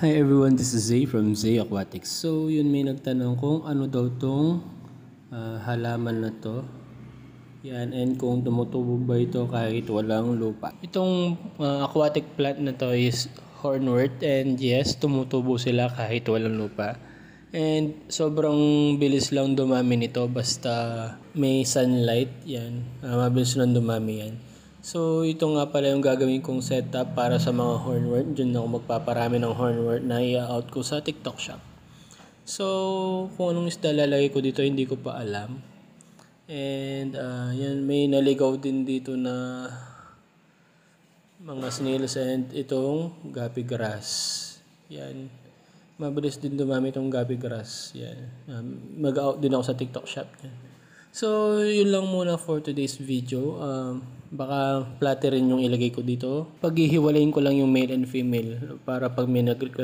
Hi everyone, this is Zay from Zay Aquatics. So yun, may nagtanong kung ano daw tong halaman na to. Yan, and kung tumutubo ba ito kahit walang lupa. Itong aquatic plant na to is hornwort, and yes, tumutubo sila kahit walang lupa. And sobrang bilis lang dumami nito basta may sunlight. Yan, mabilis lang dumami yan. So ito nga pala yung gagawin kong setup para sa mga hornwort. Diyan ako magpaparami ng hornwort na i-out ko sa TikTok shop. So kung anong isda lalagay ko dito hindi ko pa alam. And yan, may naligaw din dito na mga snails and itong guppy grass. Yan. Mabilis din dumami itong guppy grass. Yan. Mag-out din ako sa TikTok shop. Yan. So, yun lang muna for today's video. Baka platter rin yung ilagay ko dito. Paghihiwalayin ko lang yung male and female para pag may